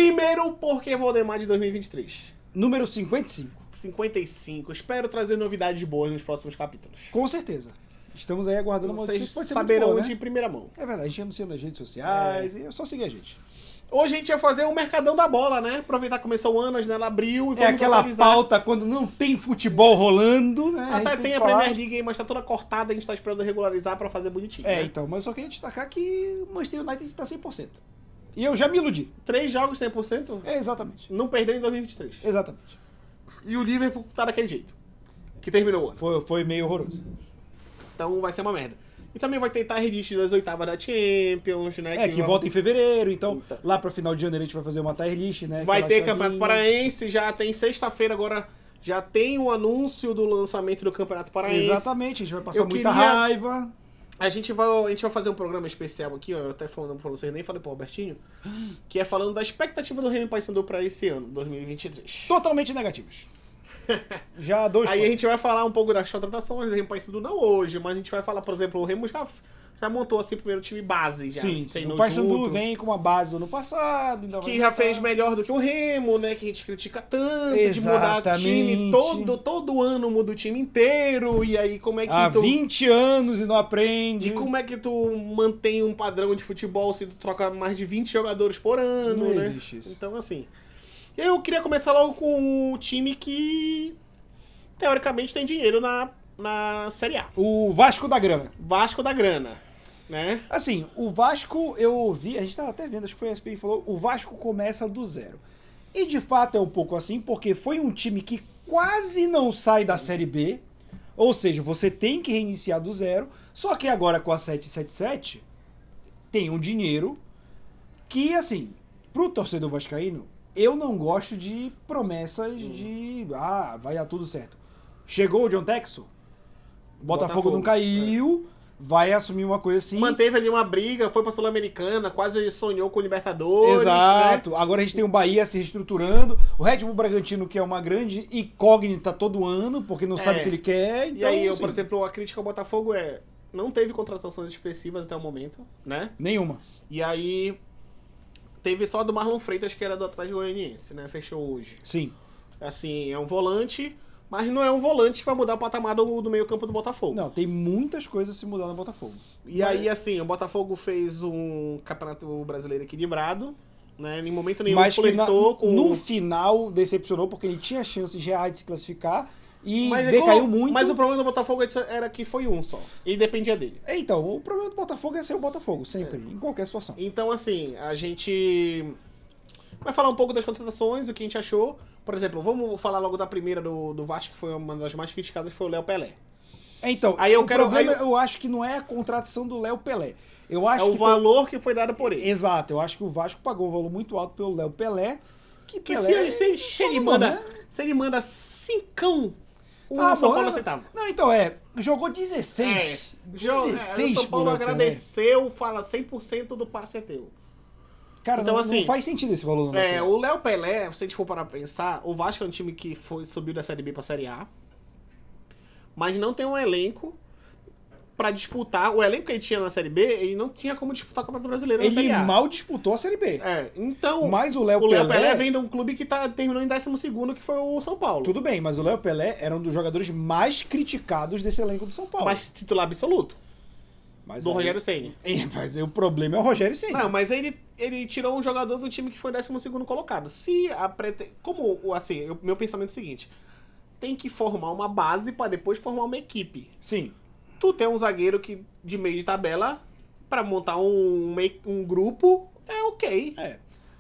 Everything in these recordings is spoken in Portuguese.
Primeiro, porque Valdemar de 2023. Número 55. 55. Espero trazer novidades boas nos próximos capítulos. Com certeza. Estamos aí aguardando uma Vocês pode ser saberão muito boa, onde né? em primeira mão. É verdade, a gente anuncia nas redes sociais e é só seguir a gente. Hoje a gente vai fazer o Mercadão da Bola, né? Aproveitar que começou o ano, a janela abriu e vamos É aquela atualizar. pauta quando não tem futebol rolando, né? Até gente tem que a falar. Premier League aí, mas tá toda cortada, a gente tá esperando regularizar pra fazer bonitinho. É, né? então, mas eu só queria destacar que o Manchester United tá 100%. E eu já me iludi. 3 jogos 100%? É, exatamente. Não perdeu em 2023. Exatamente. E o Liverpool tá daquele jeito. Que terminou o ano. Foi meio horroroso. Então vai ser uma merda. E também vai ter tier list das oitavas da Champions, né? Que volta em fevereiro, então Então. lá pro final de janeiro a gente vai fazer uma tier list, né? Vai aquela ter chavinha. Campeonato Paraense, já tem sexta-feira agora, já tem o anúncio do lançamento do Campeonato Paraense. Exatamente, a gente vai passar Eu muita queria- raiva. A gente vai fazer um programa especial aqui, ó, eu até falando pra vocês, nem falei pro Robertinho, que é falando da expectativa do Remy Paysandu pra esse ano, 2023. Totalmente negativos. Já dois Aí a pontos. gente vai falar um pouco das contratações do Remy Paysandu, não hoje, mas a gente vai falar, por exemplo, o Remo já montou assim o primeiro time base, já Sim, treinou o Paysandu junto, vem com uma base do ano passado. Ainda que vai já voltar. fez melhor do que o Remo, né, que a gente critica tanto, de mudar o time, Exatamente. todo ano muda o time inteiro, e aí como é que Há tu... 20 anos e não aprende. E como é que tu mantém um padrão de futebol se tu troca mais de 20 jogadores por ano, Não né? existe isso. Então, assim... Eu queria começar logo com o time que, teoricamente, tem dinheiro na Série A. O Vasco da Grana. Vasco da Grana, né? Assim, o Vasco, eu ouvi, a gente tava até vendo, acho que foi a SPI que falou, o Vasco começa do zero. E de fato é um pouco assim, porque foi um time que quase não sai da Série B, ou seja, você tem que reiniciar do zero, só que agora com a 777 tem um dinheiro que, assim, pro torcedor vascaíno, eu não gosto de promessas de, vai dar tudo certo. Chegou o John Textor, Botafogo não caiu, vai assumir uma coisa assim. Manteve ali uma briga, foi pra Sul-Americana, quase sonhou com o Libertadores. Exato. Né? Agora a gente tem o Bahia se reestruturando. O Red Bull Bragantino, que é uma grande incógnita todo ano, porque não sabe o que ele quer. Então, E aí, assim, por exemplo, a crítica ao Botafogo é... Não teve contratações expressivas até o momento, né? nenhuma. E aí... Teve só do Marlon Freitas, que era do Atlético Goianiense, né? Fechou hoje. Sim. Assim, é um volante, mas não é um volante que vai mudar o patamar do meio campo do Botafogo. Não, tem muitas coisas se mudar no Botafogo. E aí, assim, o Botafogo fez um campeonato brasileiro equilibrado, né? Em momento nenhum Mas que flertou com... no final decepcionou, porque ele tinha chances reais de se classificar e Mas decaiu muito. Mas o problema do Botafogo era que foi um só. E dependia dele. Então, o problema do Botafogo é ser o Botafogo, sempre, em qualquer situação. Então, assim, a gente vai falar um pouco das contratações, o que a gente achou. Por exemplo, vamos falar logo da primeira do Vasco, que foi uma das mais criticadas, foi o Léo Pelé. Então, Aí eu o quero- problema, aí eu- eu acho que não é a contratação do Léo Pelé. Eu acho É o que valor que foi dado por ele. Exato, eu acho que o Vasco pagou um valor muito alto pelo Léo Pelé. Que Que Pelé se ele manda cincão, o Ah, São bom, Paulo é- aceitava. Não, então jogou 16. O 16 São Paulo pro Léo Pelé. agradeceu, fala 100% do passe é teu. Cara, Então, não, assim, não faz sentido esse valor no Léo Pelé. O Léo Pelé, se a gente for parar pra pensar, o Vasco é um time que subiu da Série B pra Série A, mas não tem um elenco pra disputar. O elenco que ele tinha na Série B, ele não tinha como disputar o Campeonato Brasileiro na Ele Série A. mal disputou a Série B. Então, Mas o Léo Pelé Pelé vem de um clube que terminou em 12º, que foi o São Paulo. Tudo bem, mas o Léo Pelé era um dos jogadores mais criticados desse elenco do São Paulo. Mas titular absoluto, Mas do aí- Rogério Ceni. Mas aí o problema é o Rogério Ceni. Não, mas ele tirou um jogador do time que foi 12º colocado. Meu pensamento é o seguinte, tem que formar uma base pra depois formar uma equipe. Sim. Tu tem um zagueiro que de meio de tabela pra montar um grupo, é ok.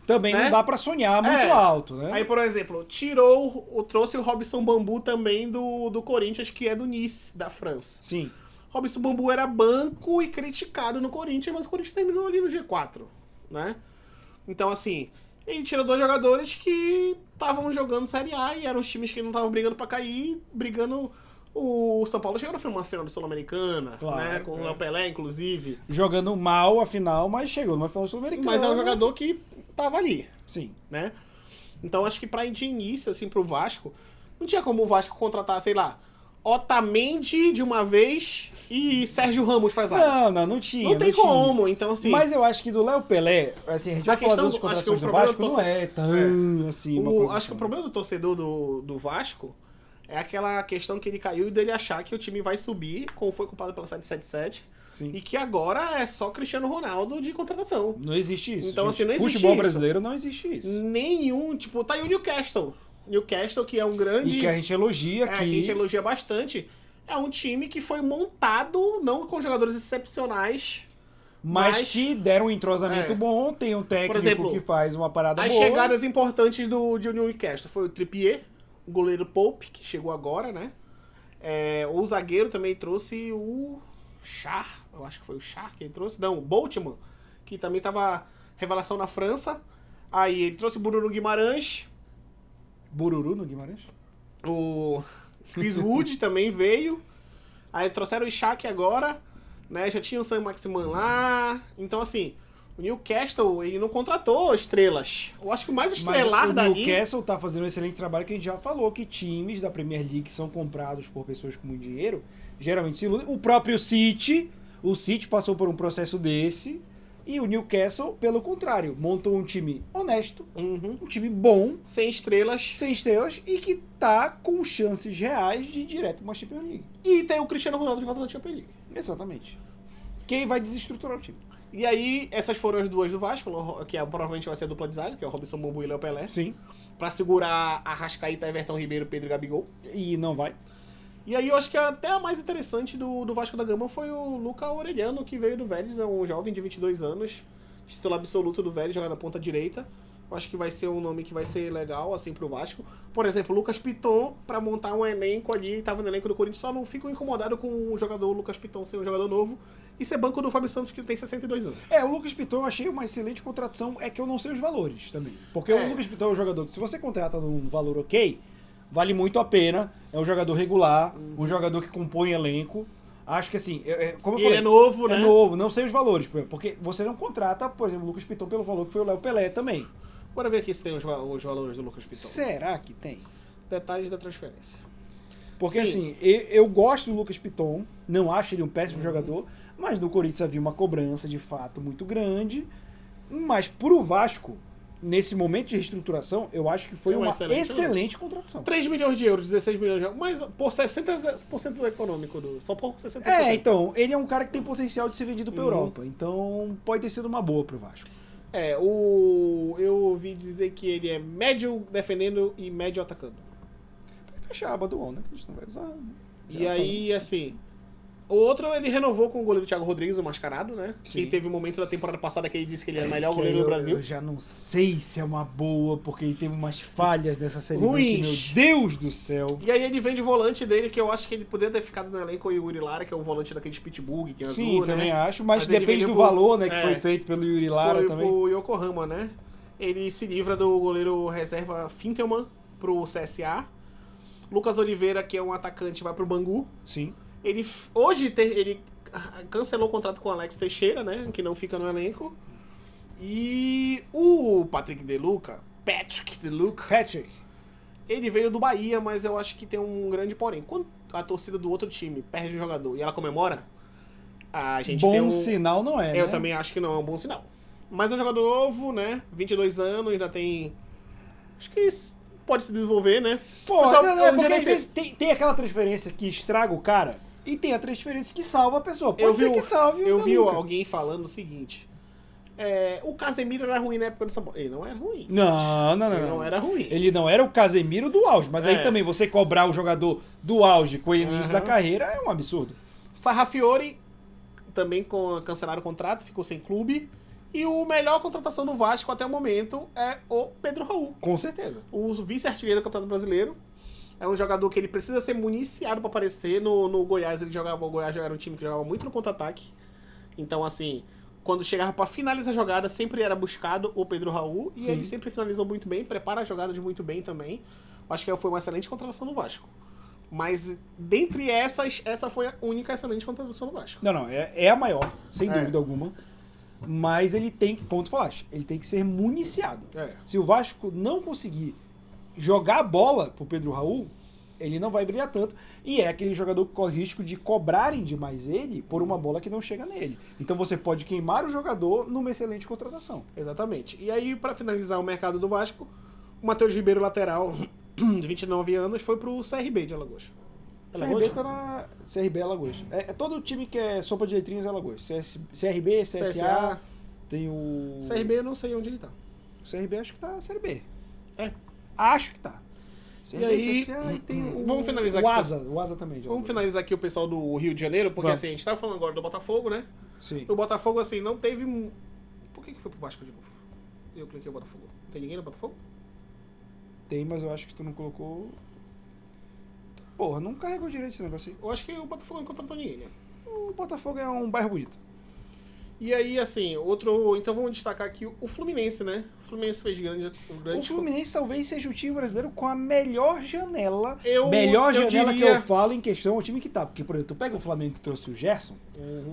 Também Né? não dá pra sonhar muito alto, né? Aí, por exemplo, trouxe o Robson Bambu também do Corinthians, que é do Nice, da França. Sim. Robson Bambu era banco e criticado no Corinthians, mas o Corinthians terminou ali no G4, né? Então, assim, ele tirou 2 jogadores que estavam jogando Série A e eram os times que não estavam brigando pra cair, brigando... O São Paulo chegou numa final de Sul-Americana, Claro, né? Com o Léo Pelé, inclusive. Jogando mal, afinal, mas chegou numa final sul-americana. Mas é um jogador que tava ali, Sim. né? Então, acho que pra ir de início, assim, pro Vasco, não tinha como o Vasco contratar, sei lá, Otamendi de uma vez e Sérgio Ramos pra zaga. Não tinha. Não tem tinha. como, então assim... Mas eu acho que do Léo Pelé, assim, a gente vai falar das acho que contratações o do problema Vasco, do não é tão assim uma coisa acho que o problema do torcedor do Vasco é aquela questão que ele caiu e dele achar que o time vai subir, como foi culpado pela 777, Sim. e que agora é só Cristiano Ronaldo de contratação. Não existe isso. Então, gente. assim, não existe Futebol isso. brasileiro não existe isso. Nenhum, tipo, tá aí o Newcastle. Newcastle, que é um grande... E que a gente elogia aqui. que a gente elogia bastante. É um time que foi montado, não com jogadores excepcionais, mas que deram um entrosamento bom, tem um técnico exemplo, que faz uma parada as boa. chegadas importantes de Newcastle foi o Trippier, o goleiro Pope, que chegou agora, né? O zagueiro também trouxe o Char, eu acho que foi o Char que ele trouxe. Não, o Boltman, que também tava revelação na França. Aí ele trouxe o Bruno Guimarães. Bururu no Guimarães? O Chris Wood também veio. Aí trouxeram o Ishak agora, né? Já tinha o Sam Maximan lá. Então, assim, o Newcastle, ele não contratou estrelas. Eu acho que o mais estrelar Mas o dali... Newcastle tá fazendo um excelente trabalho, que a gente já falou, que times da Premier League são comprados por pessoas com muito dinheiro, geralmente se iludem. O próprio City, o City passou por um processo desse, e o Newcastle, pelo contrário, montou um time honesto, um time bom, sem estrelas. sem estrelas, e que tá com chances reais de ir direto pra uma Champions League. E tem o Cristiano Ronaldo de volta na Champions League. Exatamente. Quem vai desestruturar o time. E aí, essas foram as duas do Vasco, que provavelmente vai ser a dupla de zaga, que é o Robson Bambu e Léo Pelé. Sim. Pra segurar a Arrascaeta, Everton Ribeiro, Pedro e Gabigol. E não vai. E aí eu acho que até a mais interessante do Vasco da Gama foi o Luca Aureliano, que veio do Vélez, é um jovem de 22 anos, titular absoluto do Vélez, joga na ponta direita. Eu acho que vai ser um nome que vai ser legal, assim, pro Vasco. Por exemplo, o Lucas Piton, pra montar um elenco ali, tava no elenco do Corinthians, só não fico incomodado com o jogador Lucas Piton ser um jogador novo e ser banco do Fábio Santos, que tem 62 anos. O Lucas Piton eu achei uma excelente contratação, é que eu não sei os valores também. Porque o Lucas Piton é um jogador que, se você contrata num valor ok, vale muito a pena, é um jogador regular, um jogador que compõe elenco. Acho que assim, como eu falei... Ele é novo, né? É novo, não sei os valores, porque você não contrata, por exemplo, o Lucas Piton pelo valor que foi o Léo Pelé também. Bora ver aqui se tem os valores do Lucas Piton. Será que tem? Detalhes da transferência. Porque Sim. assim, eu gosto do Lucas Piton, não acho ele um péssimo jogador, mas no Corinthians havia uma cobrança de fato muito grande. Mas pro Vasco, nesse momento de reestruturação, eu acho que foi uma excelente contratação. 3 milhões de euros, 16 milhões de euros, mas por 60% do econômico, só por 60%. Então, ele é um cara que tem potencial de ser vendido pra Europa, então pode ter sido uma boa pro Vasco. Eu ouvi dizer que ele é médio defendendo e médio atacando. Vai fechar a aba do UOL, né? Que a gente não vai usar. E aí, assim... O outro, ele renovou com o goleiro Thiago Rodrigues, o mascarado, né? Sim. Que teve um momento da temporada passada que ele disse que ele é o melhor goleiro do Brasil. Eu já não sei se é uma boa, porque ele teve umas falhas nessa série B, Ruins. que, meu Deus do céu. E aí ele vem de volante dele, que eu acho que ele poderia ter ficado no elenco com o Yuri Lara, que é o volante daquele Pittsburgh, que é Sim, azul, também né? acho, mas ele depende vendeu do valor, né, que é, foi feito pelo Yuri Lara foi também. pro Yokohama, né? Ele se livra do goleiro reserva Fintelman pro CSA. Lucas Oliveira, que é um atacante, vai pro Bangu. Sim. Ele cancelou o contrato com o Alex Teixeira, né? Que não fica no elenco. E o Patrick De Luca, ele veio do Bahia, mas eu acho que tem um grande porém. Quando a torcida do outro time perde o jogador e ela comemora, a gente tem Bom sinal não é, Eu né? também acho que não é um bom sinal. Mas é um jogador novo, né? 22 anos, ainda tem... Acho que pode se desenvolver, né? Pô, Pessoal, porque às vezes tem aquela transferência que estraga o cara e tem a transferência que salva a pessoa. Pode ser que salve o Eu vi Luca. alguém falando o seguinte... o Casemiro era ruim na época do São Paulo. Ele não era ruim. Não. Ele não era ruim. Ele não era o Casemiro do auge, mas aí também você cobrar o jogador do auge com o início da carreira é um absurdo. Sarrafiore também cancelaram o contrato, ficou sem clube. E o melhor contratação do Vasco até o momento é o Pedro Raul. Com certeza. O vice-artilheiro do Campeonato Brasileiro. É um jogador que ele precisa ser municiado para aparecer. No Goiás, o Goiás já era um time que jogava muito no contra-ataque. Então, assim, quando chegava para finalizar a jogada, sempre era buscado o Pedro Raul. E Sim. ele sempre finalizou muito bem, prepara a jogada de muito bem também. Acho que foi uma excelente contratação do Vasco. Mas, dentre essas, essa foi a única excelente contratação do Vasco. Não, é a maior, sem dúvida alguma. Mas ele tem que, como tu falaste, ele tem que ser municiado. Se o Vasco não conseguir jogar a bola pro Pedro Raul, ele não vai brilhar tanto. E é aquele jogador que corre risco de cobrarem demais ele por uma bola que não chega nele. Então você pode queimar o jogador numa excelente contratação. Exatamente. E aí, pra finalizar o mercado do Vasco, o Matheus Ribeiro, lateral, de 29 anos, foi pro CRB de Alagoas. CRB tá na... CRB é Alagoas. É todo time que é sopa de letrinhas é Alagoas. CRB, CSA, tem o... CRB eu não sei onde ele tá. O CRB acho que tá na Série B. É. Acho que tá. E aí, CSA, e tem o... vamos finalizar o aqui. Asa. O Asa também. Vamos finalizar aqui o pessoal do Rio de Janeiro, porque Vamos. assim, a gente tava falando agora do Botafogo, né? Sim. O Botafogo, assim, não teve... Por que foi pro Vasco de novo? Eu cliquei no Botafogo. Não tem ninguém no Botafogo? Tem, mas eu acho que tu não colocou... Porra, não carregou direito esse negócio aí. Eu acho que o Botafogo não contratou ninguém, né? O Botafogo é um bairro bonito. E aí, assim, outro... Então vamos destacar aqui o Fluminense, né? O Fluminense fez grande... O Fluminense talvez seja o time brasileiro com a melhor janela. Eu janela que diria- eu falo em questão ao time que tá. Porque, por exemplo, tu pega o Flamengo que trouxe o Gerson.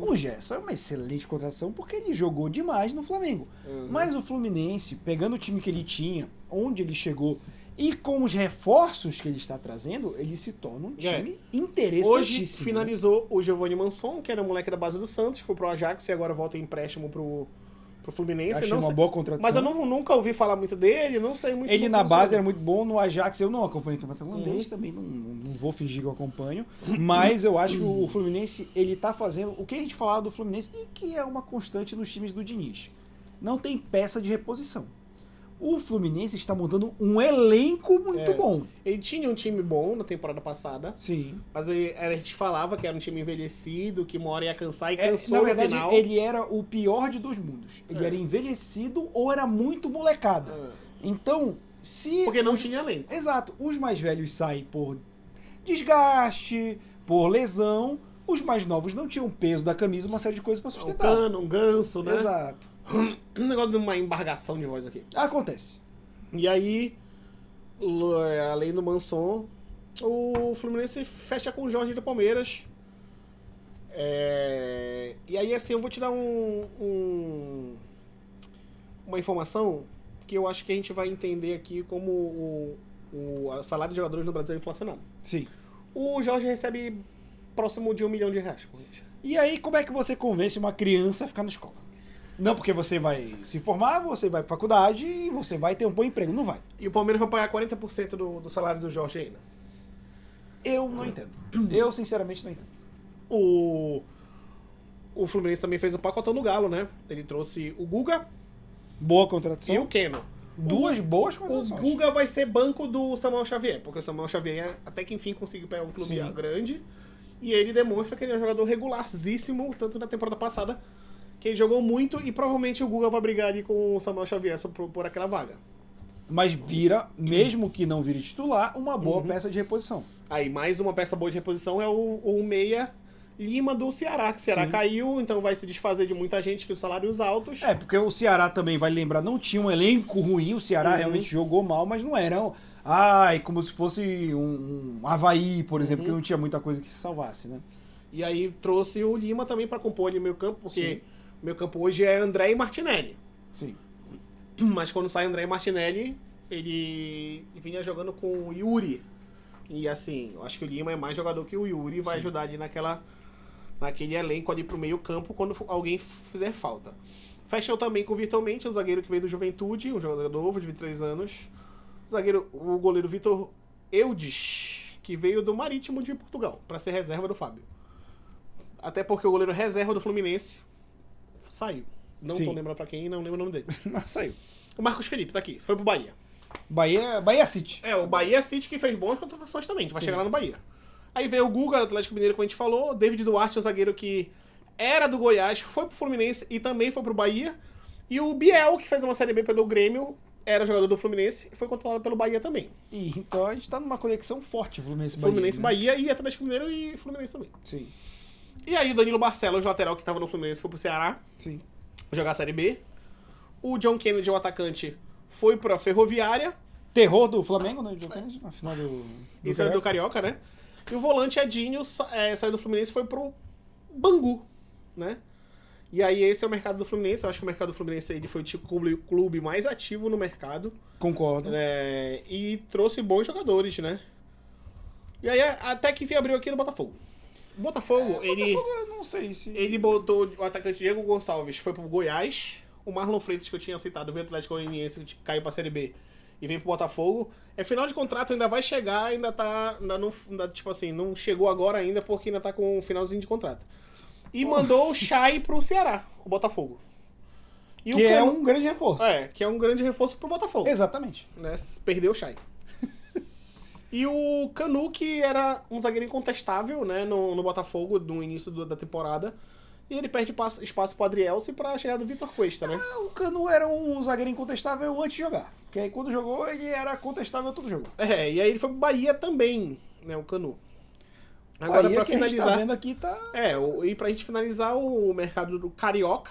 O Gerson é uma excelente contratação porque ele jogou demais no Flamengo. Mas o Fluminense, pegando o time que ele tinha, onde ele chegou, e com os reforços que ele está trazendo, ele se torna um time interessantíssimo. Hoje finalizou o Giovanni Manson, que era um moleque da base do Santos, que foi pro Ajax e agora volta em empréstimo pro Fluminense. Achei Não uma sei- boa contratação. Mas eu nunca ouvi falar muito dele, não sei muito. Ele muito na sobre base ele. era muito bom, no Ajax eu não acompanho o campeonato holandês, também não vou fingir que eu acompanho, mas eu acho que o Fluminense, ele tá fazendo o que a gente falava do Fluminense e que é uma constante nos times do Diniz. Não tem peça de reposição. O Fluminense está montando um elenco muito bom. Ele tinha um time bom na temporada passada, Sim. mas a gente falava que era um time envelhecido, que uma hora ia cansar e cansou Na no verdade, final. ele era o pior de dois mundos. Ele era envelhecido ou era muito molecada. Então, se... Porque não tinha elenco. Exato. Os mais velhos saem por desgaste, por lesão. Os mais novos não tinham peso da camisa, uma série de coisas para Um sustentar. cano, um ganso, né? Exato. Um negócio de uma embargação de voz aqui. Acontece. E aí, além do Manson, o Fluminense fecha com o Jorge do Palmeiras. E aí, assim, eu vou te dar uma informação que eu acho que a gente vai entender aqui como o salário de jogadores no Brasil é inflacionado. Sim. O Jorge recebe próximo de R$1 milhão por mês. E aí, como é que você convence uma criança a ficar na escola? Não porque você vai se formar, você vai pra faculdade e você vai ter um bom emprego. Não vai. E o Palmeiras vai pagar 40% do salário do Jorge ainda. Eu não entendo. Eu, sinceramente, não entendo. O Fluminense também fez o pacotão do Galo, né? Ele trouxe o Guga Boa contratação. e o Keno. Duas boas O contratações. Guga vai ser banco do Samuel Xavier, porque o Samuel Xavier até que enfim conseguiu pegar um clube Sim. grande. E ele demonstra que ele é um jogador regularzíssimo, tanto na temporada passada, que ele jogou muito e provavelmente o Guga vai brigar ali com o Samuel Xavier por aquela vaga. Mas vira, mesmo que não vire titular, uma boa peça de reposição. Aí, mais uma peça boa de reposição é o meia Lima do Ceará, que o Ceará Sim. caiu, então vai se desfazer de muita gente que os salários altos. É, porque o Ceará também, vai lembrar, não tinha um elenco ruim, o Ceará realmente jogou mal, mas não era, como se fosse um Avaí, por exemplo, que não tinha muita coisa que se salvasse, né? E aí trouxe o Lima também para compor ali o meio campo, porque o meio campo hoje é André e Martinelli. Sim. Mas quando sai André e Martinelli, ele vinha jogando com o Yuri. E assim, eu acho que o Lima é mais jogador que o Yuri, vai ajudar ali naquele elenco ali pro meio campo quando alguém fizer falta. Fechou também com o Vitor Mendes, o zagueiro que veio do Juventude, um jogador novo de 23 anos. O goleiro Vitor Eudes, que veio do Marítimo de Portugal, para ser reserva do Fábio. Até porque o goleiro reserva do Fluminense saiu. Não Sim. tô lembrando pra quem, não lembro o nome dele. Mas saiu. O Marcos Felipe tá aqui, foi pro Bahia. Bahia City. O Bahia City que fez boas contratações também, a gente vai Sim. chegar lá no Bahia. Aí veio o Guga, Atlético Mineiro, como a gente falou, David Duarte, o zagueiro que era do Goiás, foi pro Fluminense e também foi pro Bahia. E o Biel, que fez uma Série B pelo Grêmio, era jogador do Fluminense e foi contratado pelo Bahia também. E então a gente tá numa conexão forte, Fluminense-Bahia. Fluminense, né? Bahia e Atlético Mineiro e Fluminense também. Sim, E aí o Danilo Barcelos, lateral que tava no Fluminense, foi pro Ceará sim. jogar a Série B. O John Kennedy, o atacante, foi pra Ferroviária. Terror do Flamengo, né? Na final do Isso é do Carioca, né? E o volante Edinho saiu do Fluminense e foi pro Bangu, né? E aí esse é o mercado do Fluminense. Eu acho que o mercado do Fluminense ele foi tipo o clube mais ativo no mercado. Concordo. E trouxe bons jogadores, né? E aí, até que enfim, abriu aqui no Botafogo. O Botafogo, Botafogo, eu não sei se... ele botou o atacante Diego Gonçalves, foi pro Goiás. O Marlon Freitas, que eu tinha citado, veio do Atlético Goianiense, que caiu pra Série B e vem pro Botafogo. É final de contrato, ainda vai chegar, ainda tá... tipo assim, não chegou agora ainda, porque ainda tá com um finalzinho de contrato. E mandou o Chay pro Ceará, o Botafogo. E que é um grande reforço. Que é um grande reforço pro Botafogo. Exatamente. Né? Perdeu o Chay. E o Canu, que era um zagueiro incontestável, né, no Botafogo, no início da temporada. E ele perde espaço pro Adrielso e pra chegar do Vitor Cuesta, né? O Canu era um zagueiro incontestável antes de jogar. Porque aí quando jogou, ele era contestável todo jogo. E aí ele foi pro Bahia também, né, o Canu. Agora, Bahia, pra que a gente finalizar... tá vendo aqui, tá... E pra gente finalizar o mercado do Carioca,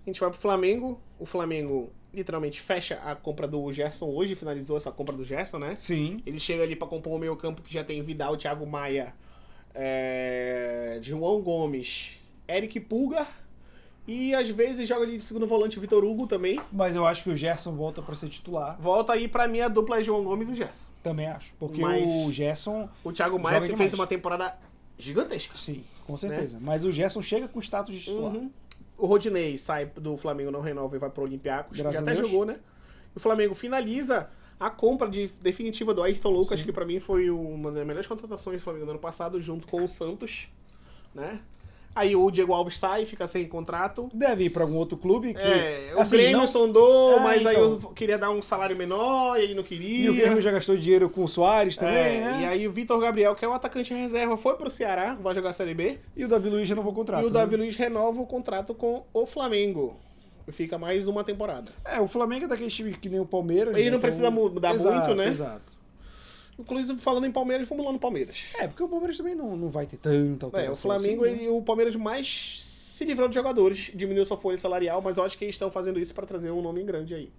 a gente vai pro Flamengo. O Flamengo literalmente fecha a compra do Gerson hoje, finalizou essa compra do Gerson, né? Sim. Ele chega ali pra compor o meio campo que já tem Vidal, Thiago Maia, João Gomes, Eric Pulgar e às vezes joga ali de segundo volante o Vitor Hugo também. Mas eu acho que o Gerson volta pra ser titular. Volta aí pra mim a dupla é João Gomes e Gerson. Também acho. Porque Mas o Gerson... O Thiago Maia joga fez demais. uma temporada gigantesca. Sim, com certeza. Mas o Gerson chega com status de titular. Uhum. O Rodinei sai do Flamengo, não renova e vai pro Olympiacos. Graças Já a até Deus. jogou, né? O Flamengo finaliza a compra definitiva do Ayrton Lucas, Sim. que pra mim foi uma das melhores contratações do Flamengo do ano passado, junto com o Santos, né? Aí o Diego Alves sai, fica sem contrato. Deve ir pra algum outro clube que... O assim, Grêmio não... sondou, mas aí então. eu queria dar um salário menor e ele não queria. E o Grêmio já gastou dinheiro com o Soares também, né? E aí o Vitor Gabriel, que é um atacante reserva, foi pro Ceará, vai jogar a Série B. E o Davi Luiz renovou o contrato. E o Davi né? Luiz renova o contrato com o Flamengo. Fica mais uma temporada. O Flamengo é daquele time que nem o Palmeiras. Ele né? não precisa mudar muito, né? Exato. Inclusive, falando em Palmeiras, vamos lá no Palmeiras. Porque o Palmeiras também não vai ter tanta alteração. O Flamengo, assim, né? o Palmeiras mais se livrou de jogadores, diminuiu sua folha salarial, mas eu acho que eles estão fazendo isso para trazer um nome grande aí.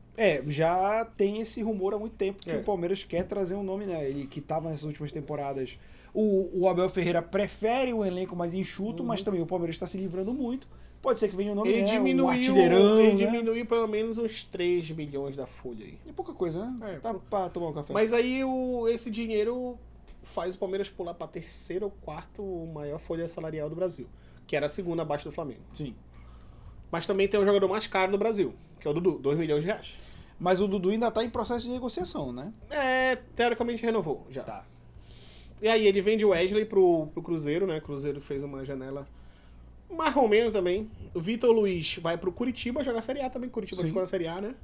Já tem esse rumor há muito tempo que É. o Palmeiras quer trazer um nome, né? Ele que estava nessas últimas temporadas. O Abel Ferreira prefere um elenco mais enxuto, mas também o Palmeiras está se livrando muito. Pode ser que venha um nome, Ele um diminuiu, artilheirão, ele né? diminuiu pelo menos uns 3 milhões da folha aí. É pouca coisa, né? Dá pra tomar um café. Mas aí esse dinheiro faz o Palmeiras pular para terceiro ou quarto maior folha salarial do Brasil, que era a segunda abaixo do Flamengo. Sim. Mas também tem o jogador mais caro do Brasil, que é o Dudu, 2 milhões de reais. Mas o Dudu ainda tá em processo de negociação, né? Teoricamente renovou já. Tá. E aí ele vende o Wesley pro Cruzeiro, né? O Cruzeiro fez uma janela marromeno também. O Vitor Luiz vai pro Curitiba jogar Série A também. Curitiba Sim. ficou na Série A, né?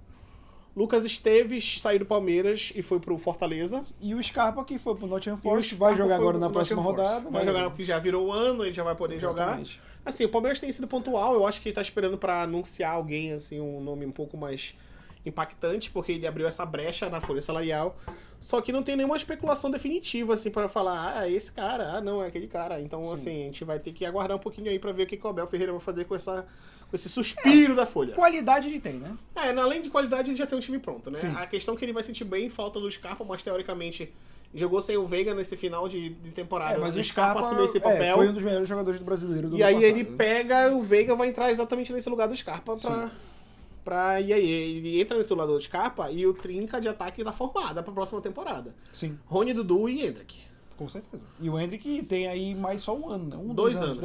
Lucas Esteves saiu do Palmeiras e foi pro Fortaleza. E o Scarpa, que foi pro Nottingham E o Forest, Scarpa vai jogar foi agora pro na próxima Nottingham Forest. rodada. Vai né? jogar porque já virou o ano, ele já vai poder Exatamente. jogar. Assim, o Palmeiras tem sido pontual. Eu acho que ele tá esperando pra anunciar alguém, assim, um nome um pouco mais impactante, porque ele abriu essa brecha na folha salarial. Só que não tem nenhuma especulação definitiva, assim, pra falar, é esse cara, não, é aquele cara. Então, assim, a gente vai ter que aguardar um pouquinho aí pra ver o que o Abel Ferreira vai fazer com esse suspiro da folha. Qualidade ele tem, né? Além de qualidade, ele já tem um time pronto, né? Sim. A questão é que ele vai sentir bem falta do Scarpa, mas teoricamente jogou sem o Veiga nesse final de temporada. Mas o Scarpa Scarpa assumiu esse papel. foi um dos melhores jogadores do brasileiro do E ano aí passado, ele né? pega o Veiga vai entrar exatamente nesse lugar do Scarpa e aí ele entra nesse lugar do Scarpa e o trinca de ataque tá formada pra próxima temporada. Sim, Rony, Dudu e Endrick. com certeza. E o Hendrick tem aí mais só um ano, né? Dois anos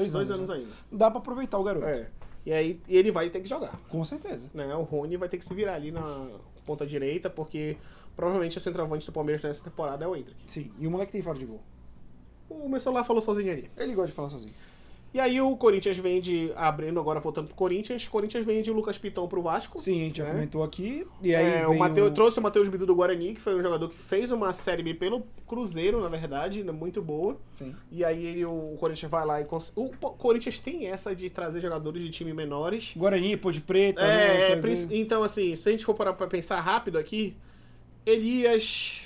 né? ainda. Dá pra aproveitar o garoto. E aí ele vai ter que jogar. Com certeza. Né? O Rony vai ter que se virar ali na ponta direita, porque provavelmente o centroavante do Palmeiras nessa temporada é o Endrick. Sim, e o moleque tem fora de gol. O meu celular falou sozinho ali. Ele gosta de falar sozinho. E aí o Corinthians vende, abrindo agora, voltando pro Corinthians vende o Lucas Piton pro Vasco. Sim, a gente já né? comentou aqui. E aí Trouxe o Matheus Bidu do Guarani, que foi um jogador que fez uma Série B pelo Cruzeiro, na verdade, muito boa. Sim. E aí o Corinthians vai lá e... O Corinthians tem essa de trazer jogadores de time menores. Guarani, Pô de Preta, né? Então, assim, se a gente for parar pra pensar rápido aqui, Elias,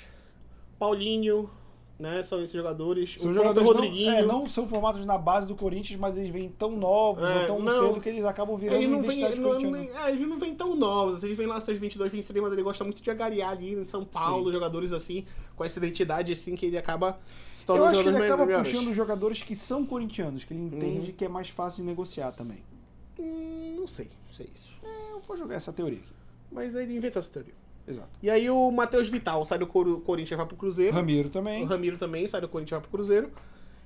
Paulinho, né? São esses jogadores. São o próprio jogadores Rodriguinho. não são formados na base do Corinthians, mas eles vêm tão novos ou tão cedo que eles acabam virando Ele não vem, identidade corintiana. eles não vêm tão novos, eles vêm lá seus 22, 23, mas ele gosta muito de agariar ali em São Paulo, Sim. jogadores assim, com essa identidade assim, que ele acaba se Eu tornando acho que ele jogadores acaba melhores. puxando jogadores que são corintianos, que ele entende que é mais fácil de negociar também. Não sei isso. Eu vou jogar essa teoria aqui. Mas ele inventou essa teoria. Exato. E aí o Matheus Vital sai do Corinthians e vai pro Cruzeiro. Ramiro também. O Ramiro também sai do Corinthians e vai pro Cruzeiro.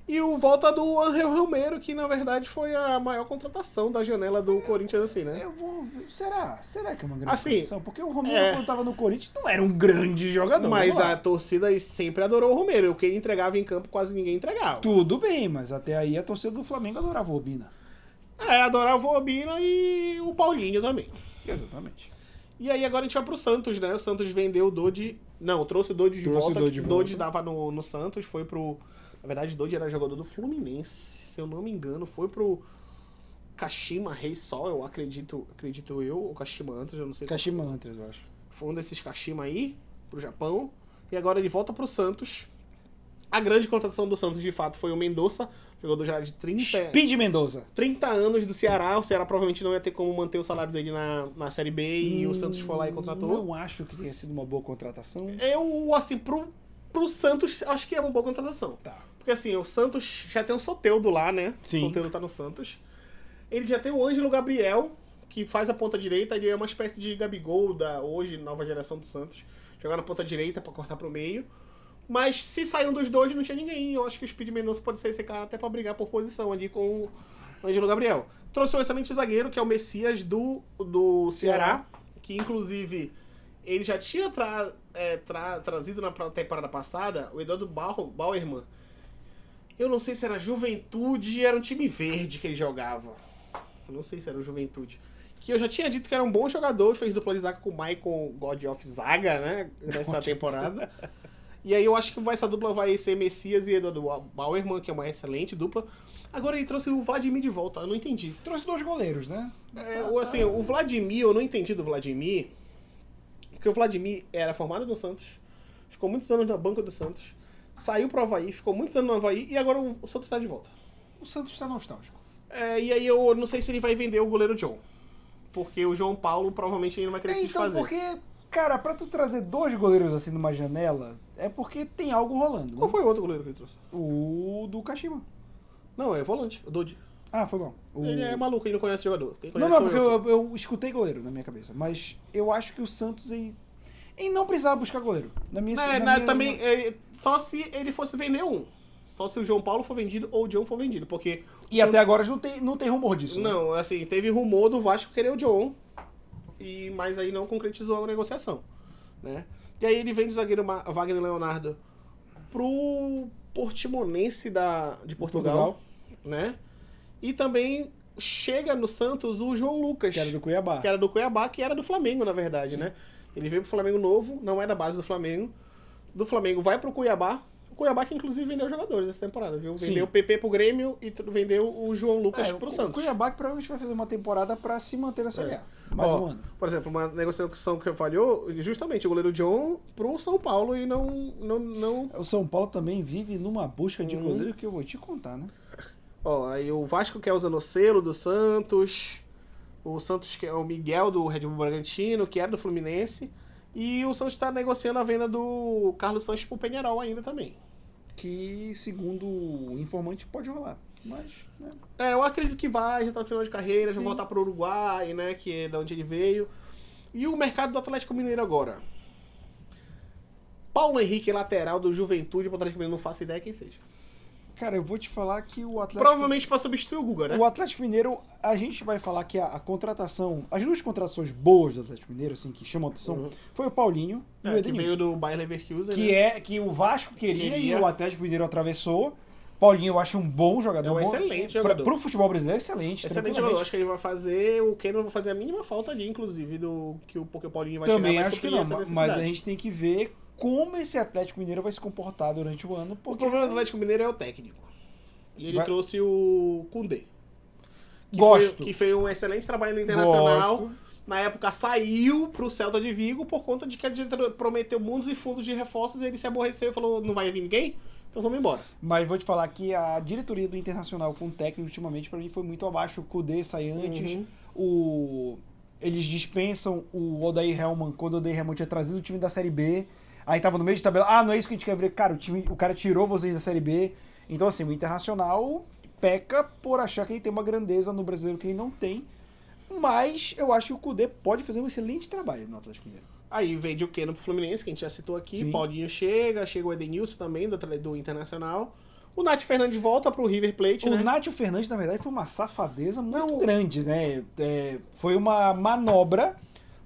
E o volta do Angel Romero, que na verdade foi a maior contratação da janela do Corinthians, assim, né? Eu vou... Será? Será que é uma grande Assim, contratação? Porque o Romero, quando tava no Corinthians, não era um grande jogador. Mas vamos lá. a torcida sempre adorou o Romero. O que ele entregava em campo, quase ninguém entregava. Tudo bem, mas até aí a torcida do Flamengo adorava o Obina. Adorava o Obina e o Paulinho também. Exatamente. E aí agora a gente vai pro Santos, né? O Santos vendeu o Dodi... Não, trouxe o Dodi de volta. O Dodi dava no Santos, foi pro... Na verdade, o Dodi era jogador do Fluminense, se eu não me engano. Foi pro Kashima Reis Sol, eu acredito eu. Ou Kashima Antlers, eu não sei. Kashima Antlers, eu acho. Foi um desses Kashima aí, pro Japão. E agora ele volta pro Santos. A grande contratação do Santos, de fato, foi o Mendonça, jogador já de 30 anos do Ceará. O Ceará provavelmente não ia ter como manter o salário dele na Série B e o Santos foi lá e contratou. Não acho que tenha sido uma boa contratação. Eu, assim, pro Santos, acho que é uma boa contratação. Tá. Porque, assim, o Santos já tem o Soteldo lá, né? Sim. O Soteldo tá no Santos. Ele já tem o Ângelo Gabriel, que faz a ponta direita. Ele é uma espécie de Gabigol da hoje, nova geração do Santos. Jogar na ponta direita pra cortar pro meio. Mas se sair um dos dois, não tinha ninguém. Eu acho que o Speed Mendonça pode ser esse cara até pra brigar por posição ali com o Ângelo Gabriel. Trouxe um excelente zagueiro, que é o Messias do Ceará. Que, inclusive, ele já tinha trazido na temporada passada o Eduardo Bauerman. Eu não sei se era Juventude, era um time verde que ele jogava. Eu não sei se era o Juventude. Que eu já tinha dito que era um bom jogador, fez dupla de zaga com o Maicon God of Zaga, né? Nessa temporada. E aí eu acho que essa dupla vai ser Messias e Eduardo Bauerman, que é uma excelente dupla. Agora ele trouxe o Vladimir de volta, eu não entendi. Trouxe 2 goleiros, né? O Vladimir, eu não entendi do Vladimir, porque o Vladimir era formado no Santos, ficou muitos anos na banca do Santos, saiu pro Avaí, ficou muitos anos no Avaí e agora o Santos tá de volta. O Santos tá nostálgico. E aí eu não sei se ele vai vender o goleiro John, porque o João Paulo provavelmente ele não vai querer se desfazer. Porque, cara, pra tu trazer 2 goleiros assim numa janela, é porque tem algo rolando. Qual foi o outro goleiro que ele trouxe? O do Kashima. Não, é volante, o Dodi. Ah, foi bom. Ele é maluco, ele não conhece o jogador. Quem conhece Não, sou porque eu escutei goleiro na minha cabeça. Mas eu acho que o Santos ele não precisava buscar goleiro. Também, só se ele fosse vender um. Só se o João Paulo for vendido ou o John for vendido, porque... E até agora não tem rumor disso, né? Não, assim, teve rumor do Vasco querer o John, mas aí não concretizou a negociação, né? E aí ele vende o zagueiro Wagner Leonardo pro Portimonense de Portugal, né? E também chega no Santos o João Lucas. Que era do Cuiabá. Que era do Flamengo, na verdade, né? Ele veio pro Flamengo novo, não é da base do Flamengo. Do Flamengo vai pro Cuiabá. O Cuiabá que inclusive vendeu jogadores essa temporada, viu? Vendeu o PP pro Grêmio e vendeu o João Lucas pro Santos. O Cuiabá que provavelmente vai fazer uma temporada pra se manter na Série A. Mais um ano. Por exemplo, uma negociação que falhou, justamente o goleiro John pro São Paulo e não... O São Paulo também vive numa busca de goleiro que eu vou te contar, né? Aí o Vasco quer o Zanocelo do Santos, o Santos quer o Miguel do Red Bull Bragantino, que era do Fluminense, e o Santos está negociando a venda do Carlos Sanches pro Peñarol ainda também. Que, segundo o informante, pode rolar. Mas, né? Eu acredito que vai, já tá no final de carreira, Sim. vai voltar pro Uruguai, né, que é da onde ele veio. E o mercado do Atlético Mineiro agora. Paulo Henrique, lateral do Juventude pro Atlético Mineiro, não faço ideia quem seja. Cara, eu vou te falar que o Atlético... Provavelmente para substituir o Guga, né? O Atlético Mineiro, a gente vai falar que a contratação... As 2 contratações boas do Atlético Mineiro, assim, que chamam a atenção, foi o Paulinho e o que Edenilson. veio do Bayer Leverkusen, Que o Vasco queria e o Atlético Mineiro atravessou. Paulinho eu acho um bom jogador. É um excelente jogador. Pro futebol brasileiro, excelente. Excelente jogador. Acho que ele vai fazer... O Keno vai fazer a mínima falta ali, inclusive, porque o Paulinho vai Também chegar... acho que não, mas a gente tem que ver como esse Atlético Mineiro vai se comportar durante o ano. O problema do Atlético Mineiro é o técnico. E ele trouxe o Koundé. Que fez um excelente trabalho no Internacional. Na época saiu pro Celta de Vigo por conta de que a diretora prometeu mundos e fundos de reforços e ele se aborreceu e falou, não vai vir ninguém? Então vamos embora. Mas vou te falar que a diretoria do Internacional com o técnico ultimamente pra mim foi muito abaixo. O Koundé sai antes. Eles dispensam o Odair Helman quando o Odair Helman tinha trazido o time da Série B. Aí tava no meio de tabela. Não é isso que a gente quer ver. Cara, o cara tirou vocês da Série B. Então, assim, o Internacional peca por achar que ele tem uma grandeza no brasileiro que ele não tem. Mas eu acho que o Koundé pode fazer um excelente trabalho no Atlético Mineiro. Aí vende o Keno pro Fluminense, que a gente já citou aqui. Sim. Paulinho chega o Edenilson também, do Internacional. O Nath Fernandes volta pro River Plate, O né? Nátio Fernandes, na verdade, foi uma safadeza muito grande, né? Foi uma manobra,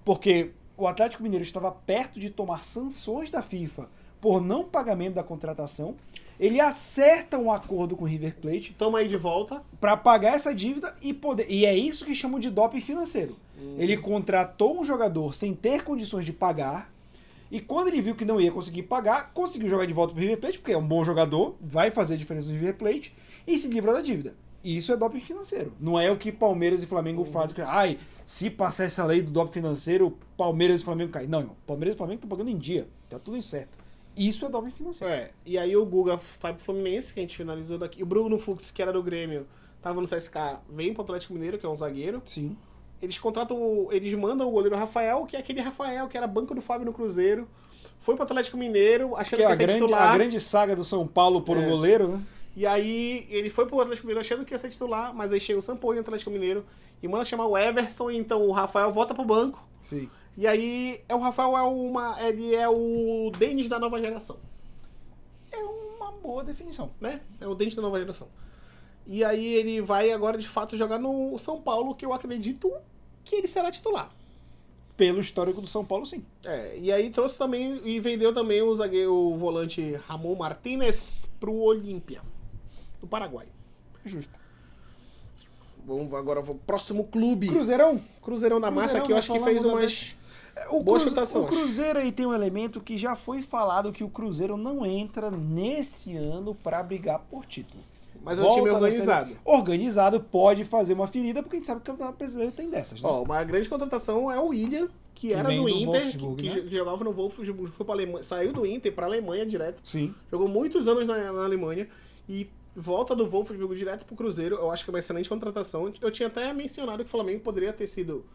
porque o Atlético Mineiro estava perto de tomar sanções da FIFA por não pagamento da contratação. Ele acerta um acordo com o River Plate Toma aí de volta. para pagar essa dívida e poder. E é isso que chamam de doping financeiro. Ele contratou um jogador sem ter condições de pagar. E quando ele viu que não ia conseguir pagar, conseguiu jogar de volta pro River Plate, porque é um bom jogador, vai fazer a diferença no River Plate, e se livra da dívida. Isso é doping financeiro. Não é o que Palmeiras e Flamengo fazem. Que, ai, se passar essa lei do doping financeiro, Palmeiras e Flamengo caem. Não, irmão. Palmeiras e Flamengo estão pagando em dia. Tá tudo certo. Isso é doping financeiro. E aí o Guga vai pro Fluminense, que a gente finalizou daqui. O Bruno Fux, que era do Grêmio, tava no CSK, vem pro Atlético Mineiro, que é um zagueiro. Sim. Eles mandam o goleiro Rafael, que é aquele Rafael que era banco do Fábio no Cruzeiro. Foi pro Atlético Mineiro, achando Que que é ia ser titular. a grande saga do São Paulo por um goleiro, né? E aí ele foi pro Atlético Mineiro achando que ia ser titular, mas aí chega o Sampaio no Atlético Mineiro e manda chamar o Everson, e então o Rafael volta pro banco. Sim. E aí o Rafael ele é o Denis da nova geração, É uma boa definição. né? É o Denis da nova geração. E aí ele vai agora de fato jogar no São Paulo, que eu acredito que ele será titular. Pelo histórico do São Paulo, sim. E aí trouxe também e vendeu também o volante Ramon Martínez pro Olímpia, do Paraguai. Justo. Vamos agora pro próximo clube. Cruzeirão da Massa, Cruzeirão, que eu nós acho que fez falamos umas O boas Cruze- chutações. O Cruzeiro aí tem um elemento que já foi falado que o Cruzeiro não entra nesse ano pra brigar por título. Mas é um time Volta da organizado. série- Organizado pode fazer uma ferida, porque a gente sabe que o Campeonato Brasileiro tem dessas, né? Ó, uma grande contratação é o William, que era vem do do Inter, Wolfsburg, que né? jogava no Wolfsburg, foi pra Alemanha, saiu do Inter pra Alemanha direto. Sim. Jogou muitos anos na Alemanha e volta do Wolfsburg direto pro Cruzeiro. Eu acho que é uma excelente contratação. Eu tinha até mencionado que o Flamengo poderia ter sido